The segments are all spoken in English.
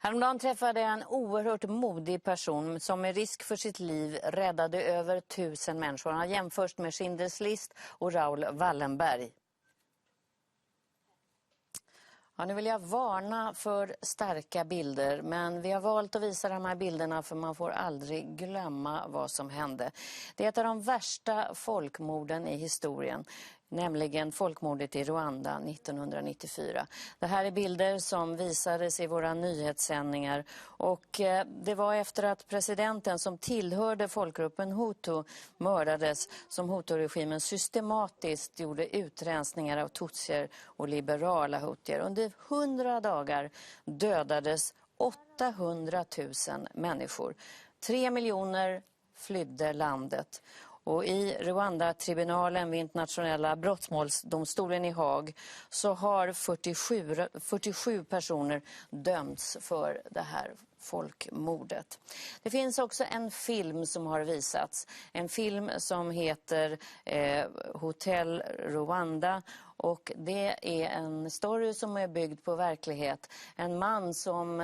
Häromdagen träffade jag en oerhört modig person som med risk för sitt liv räddade över 1000 människor. Han har jämförts med Schindlers list och Raoul Wallenberg. Ja, nu vill jag varna för starka bilder, men vi har valt att visa de här bilderna för man får aldrig glömma vad som hände. Det är ett av de värsta folkmorden i historien, nämligen folkmordet i Rwanda 1994. Det här är bilder som visades i våra nyhetssändningar och det var efter att presidenten som tillhörde folkgruppen Hutu mördades som Hutu-regimen systematiskt gjorde utrensningar av tutsier och liberala hutier. Under 100 dagar dödades 800 000 människor. 3 miljoner flydde landet. Och i Rwanda-tribunalen vid internationella brottmålsdomstolen i Haag så har 47 personer dömts för det här folkmordet. Det finns också en film som har visats. En film som heter Hotel Rwanda. Och det är en story som är byggd på verklighet. En man som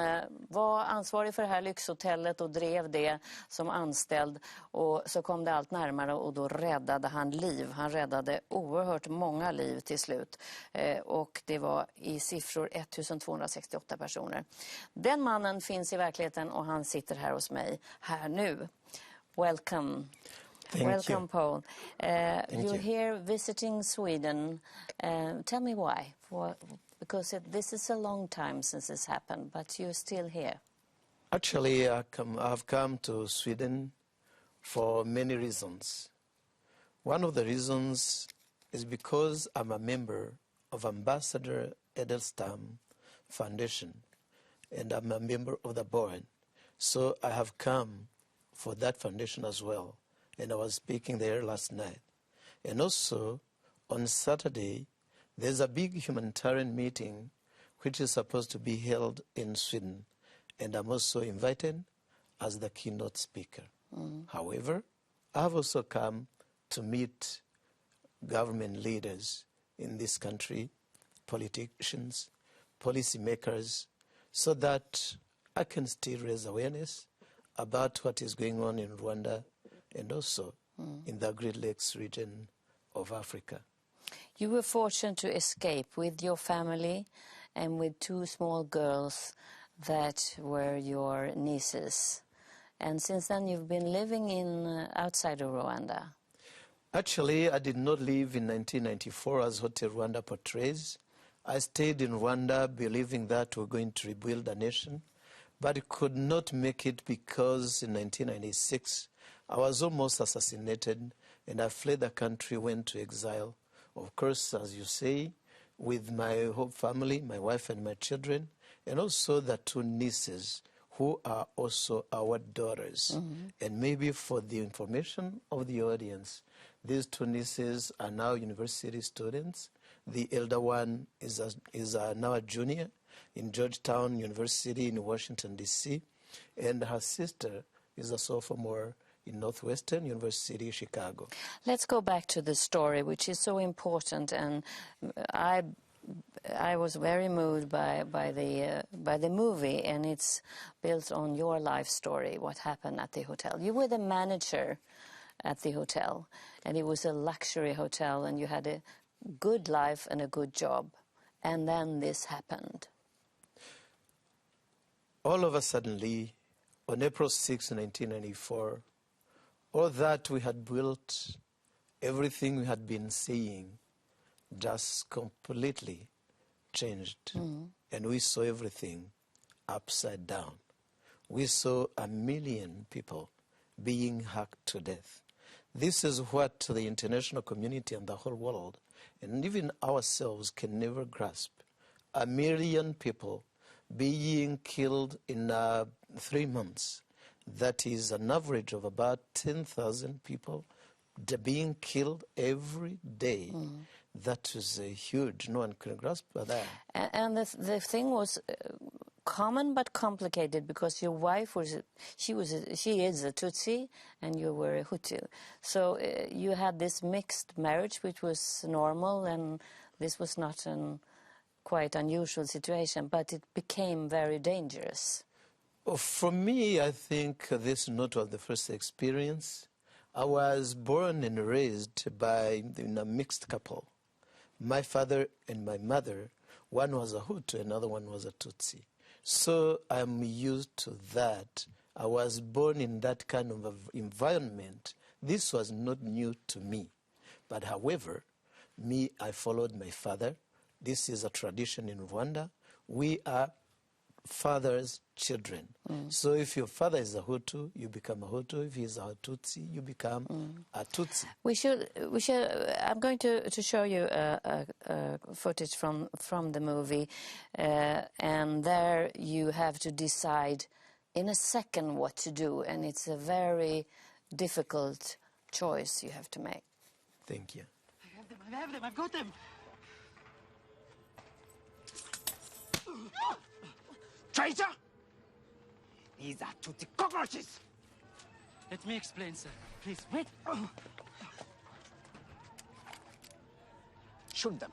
var ansvarig för det här lyxhotellet och drev det som anställd. Och så kom det allt närmare och då räddade han liv. Han räddade oerhört många liv till slut. Och det var i siffror 1268 personer. Den mannen finns i verkligheten och han sitter här hos mig här nu. Welcome. Welcome, Paul. You're here visiting Sweden. Tell me why. Because this is a long time since this happened, but you're still here. Actually, I've come to Sweden for many reasons. One of the reasons is because I'm a member of Ambassador Edelstam Foundation, and I'm a member of the board. So I have come for that foundation as well. And I was speaking there last night. And also, on Saturday, there's a big humanitarian meeting which is supposed to be held in Sweden. And I'm also invited as the keynote speaker. However, I've also come to meet government leaders in this country, politicians, policymakers, so that I can still raise awareness about what is going on in Rwanda and also in the Great Lakes region of Africa. You were fortunate to escape with your family and with 2 small girls that were your nieces. And since then you've been living outside of Rwanda. Actually, I did not leave in 1994 as Hotel Rwanda portrays. I stayed in Rwanda believing that we're going to rebuild a nation, but could not make it because in 1996 I was almost assassinated and I fled the country, went to exile. Of course, as you say, with my whole family, my wife and my children, and also the 2 nieces who are also our daughters. And maybe for the information of the audience, these 2 nieces are now university students. The elder one is now a junior in Georgetown University in Washington, D.C., and her sister is a sophomore in Northwestern University, Chicago. Let's go back to the story, which is so important, and I was very moved by the movie, and it's built on your life story, what happened at the hotel. You were the manager at the hotel, and it was a luxury hotel, and you had a good life and a good job, and then this happened. All of a suddenly, on April 6, 1994, all that we had built, everything we had been seeing, just completely changed. And we saw everything upside down. We saw 1 million people being hacked to death. This is what the international community and the whole world, and even ourselves, can never grasp. 1 million people being killed in 3 months. That is an average of about 10,000 people being killed every day. That is huge. No one can grasp that. And the thing was common but complicated because your wife she is a Tutsi and you were a Hutu. So you had this mixed marriage which was normal, and this was not an quite unusual situation, but it became very dangerous. For me, I think this not was the first experience. I was born and raised in a mixed couple. My father and my mother, one was a Hutu, another one was a Tutsi. So I'm used to that. I was born in that kind of environment. This was not new to me. But however, I followed my father. This is a tradition in Rwanda. We are father's children. So if your father is a Hutu, you become a Hutu. If he's a Tutsi, you become a Tutsi. We should. I'm going to show you a footage from the movie, and there you have to decide in a second what to do, and it's a very difficult choice you have to make. Thank you. I have them, I've got them. Traitor! These are Tutsi cockroaches! Let me explain, sir. Please, wait. Shoot them.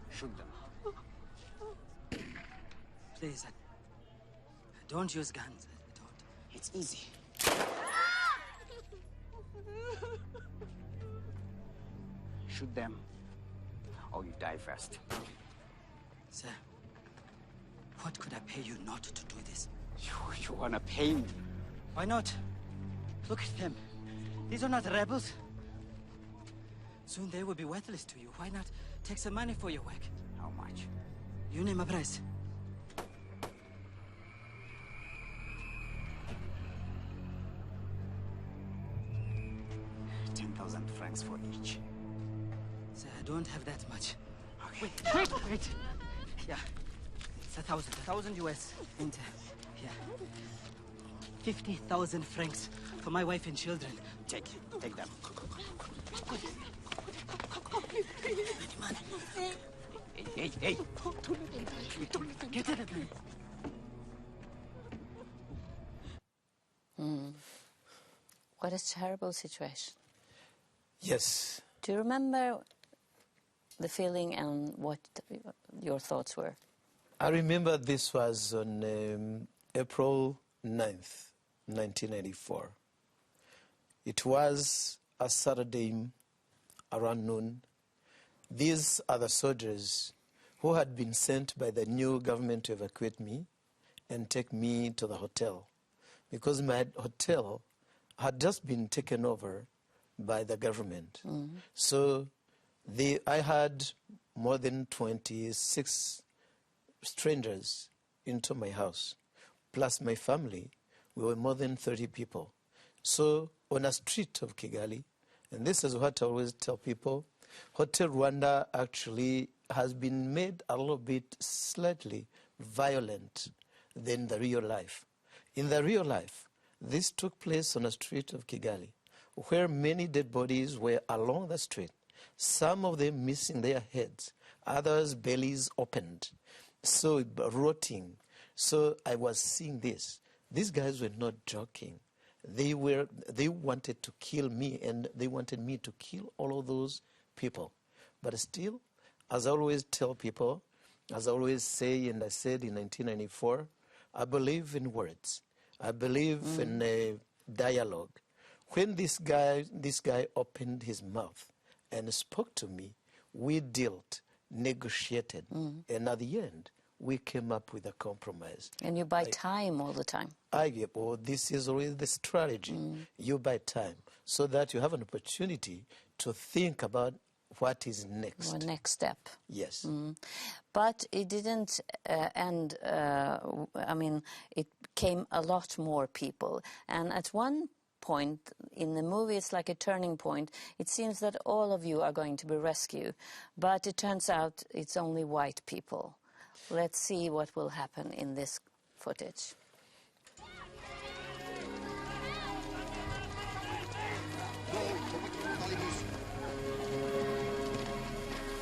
Shoot them. Please, don't use guns. Don't. It's easy. Shoot them, or you die first. Sir, what could I pay you not to do this? You wanna pay me? Why not? Look at them. These are not rebels. Soon they will be worthless to you. Why not take some money for your work? How much? You name a price. $10,000 for each. Sir, I don't have that much. Okay. Wait. Yeah. It's 1,000 US. And, yeah. 50,000 francs for my wife and children. Take them. Hey. Get it. What a terrible situation. Yes. Do you remember the feeling and what your thoughts were? I remember this was on April 9th, 1984. It was a Saturday around noon. These are the soldiers who had been sent by the new government to evacuate me and take me to the hotel, because my hotel had just been taken over by the government. So I had more than 26 strangers into my house, plus my family. We were more than 30 people. So on a street of Kigali, and this is what I always tell people, Hotel Rwanda actually has been made a little bit slightly violent than the real life. In the real life, this took place on a street of Kigali, where many dead bodies were along the street, some of them missing their heads, others bellies opened, so rotting. So I was seeing this. These guys were not joking. They wanted to kill me, and they wanted me to kill all of those people. But still, as I always tell people, as I always say, and I said in 1994, I believe in words. I believe in a dialogue. When this guy opened his mouth and spoke to me, we dealt, negotiated, and at the end, we came up with a compromise. And you buy time all the time. This is always the strategy. You buy time so that you have an opportunity to think about what is next. Or next step. Yes. But it didn't end, it came a lot more people. And at one point in the movie, it's like a turning point. It seems that all of you are going to be rescued. But it turns out it's only white people. Let's see what will happen in this footage.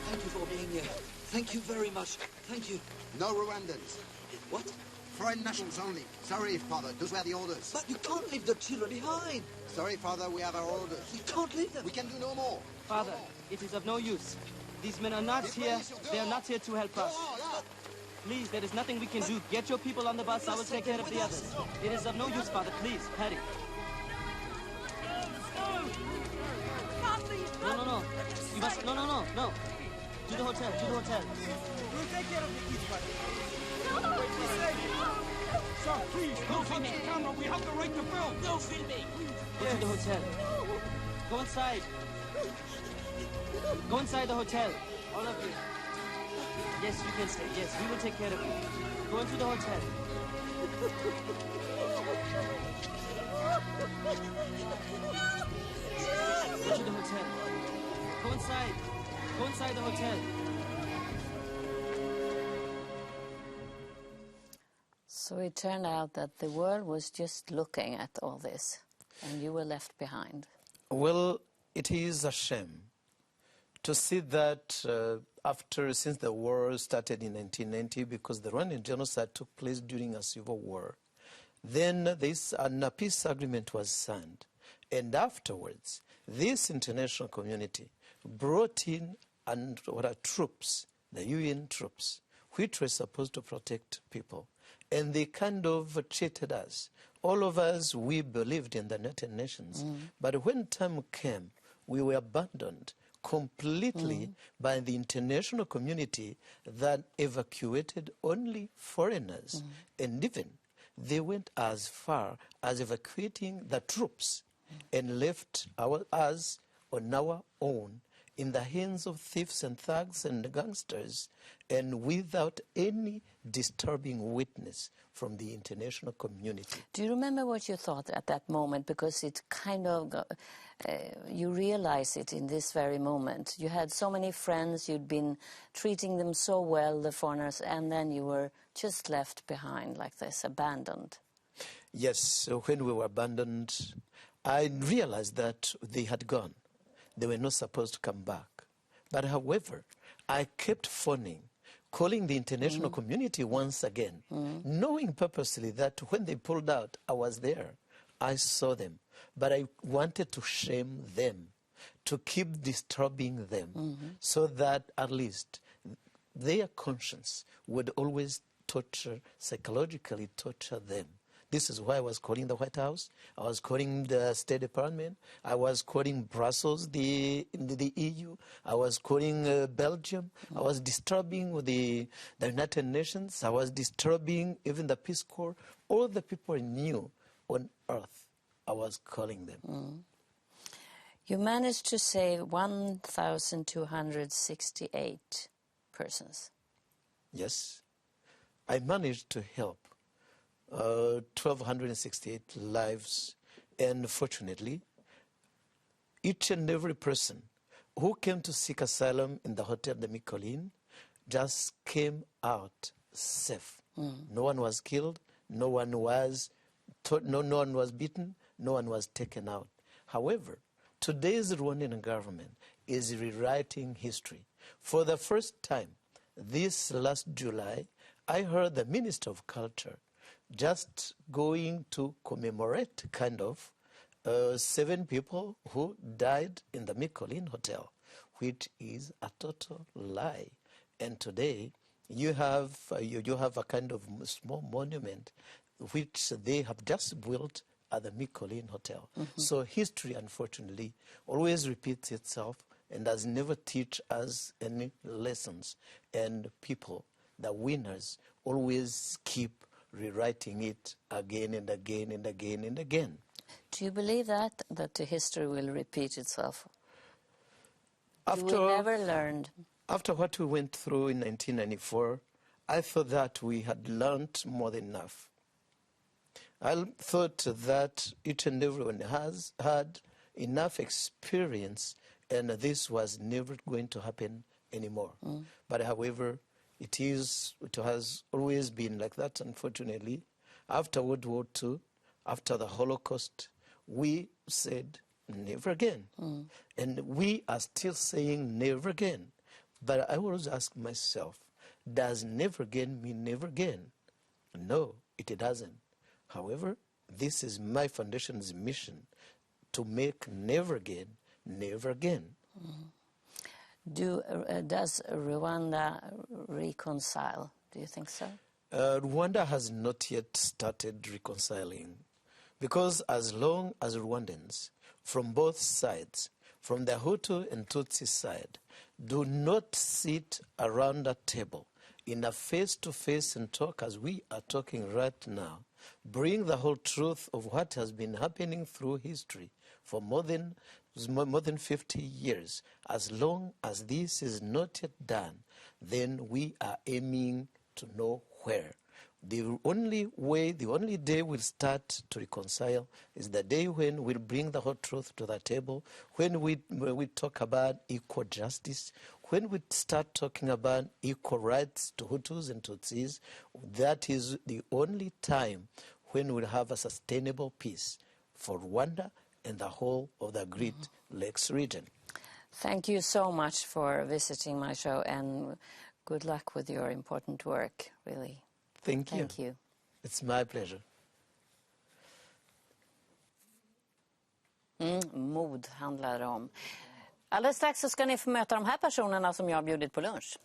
Thank you for being here. Thank you very much. Thank you. No Rwandans. What? Foreign nationals only. Sorry, Father. Those were the orders. But you can't leave the children behind. Sorry, Father. We have our orders. You can't leave them. We can do no more. Father, it is of no use. These men are not here. They are not here to help us. Please, there is nothing we can do. Get your people on the bus. I will take care of the others. It is of no use, Father. Please, hurry. No. You must... No. To the hotel. We'll take care of the kids, Father. Sir, please, don't touch the camera. We have the right to film. Don't film me. Go to the hotel. Go inside. Go inside the hotel. All of you. Yes, you can stay. Yes, we will take care of you. Go into the hotel. Go to the hotel. Go inside. Go inside the hotel. So it turned out that the world was just looking at all this, and you were left behind. Well, it is a shame to see that since the war started in 1990, because the Rwandan genocide took place during a civil war, then a peace agreement was signed. And afterwards, this international community brought in troops, the UN troops, which were supposed to protect people. And they kind of cheated us. All of us, we believed in the United Nations. But when time came, we were abandoned completely by the international community that evacuated only foreigners. And even they went as far as evacuating the troops and left us on our own in the hands of thieves and thugs and gangsters, and without any disturbing witness from the international community. Do you remember what you thought at that moment? Because it kind of, you realize it in this very moment. You had so many friends, you'd been treating them so well, the foreigners, and then you were just left behind like this, abandoned. Yes, so when we were abandoned, I realized that they had gone. They were not supposed to come back. But however, I kept phoning, calling the international community once again, knowing purposely that when they pulled out, I was there. I saw them. But I wanted to shame them, to keep disturbing them, so that at least their conscience would always psychologically torture them. This is why I was calling the White House. I was calling the State Department. I was calling Brussels, the EU. I was calling Belgium. I was disturbing the United Nations. I was disturbing even the Peace Corps. All the people I knew on earth, I was calling them. You managed to save 1,268 persons. Yes. I managed to help 1,268 lives, and fortunately, each and every person who came to seek asylum in the Hotel de Micolin just came out safe. No one was killed, no one was beaten, no one was taken out. However, today's Rwandan government is rewriting history. For the first time, this last July, I heard the Minister of Culture just going to commemorate 7 people who died in the Micolin Hotel, which is a total lie. And today you have a kind of small monument which they have just built at the Micolin Hotel. So history, unfortunately, always repeats itself and does never teach us any lessons. And people, the winners, always keep rewriting it again and again and again and again. Do you believe that the history will repeat itself? After, we never learned. After what we went through in 1994, I thought that we had learned more than enough. I thought that each and everyone has had enough experience, and this was never going to happen anymore. But however, it has always been like that, unfortunately. After World War II, after the Holocaust, we said never again. And we are still saying never again. But I always ask myself, does never again mean never again? No, it doesn't. However, this is my foundation's mission, to make never again, never again. Does Rwanda reconcile? Do you think so? Rwanda has not yet started reconciling, because as long as Rwandans from both sides, from the Hutu and Tutsi side, do not sit around a table in a face-to-face and talk as we are talking right now, bring the whole truth of what has been happening through history for more than 50 years. As long as this is not yet done, then we are aiming to nowhere. The only day we'll start to reconcile is the day when we'll bring the whole truth to the table, when we talk about equal justice, when we start talking about equal rights to Hutus and Tutsis. That is the only time when we'll have a sustainable peace for Rwanda and the whole of the Great Lakes region. Thank you so much for visiting my show, and good luck with your important work, really. Thank you. It's my pleasure. Mod handlar det om. Alldeles strax så ska ni få möta de här personerna som jag har bjudit på lunch.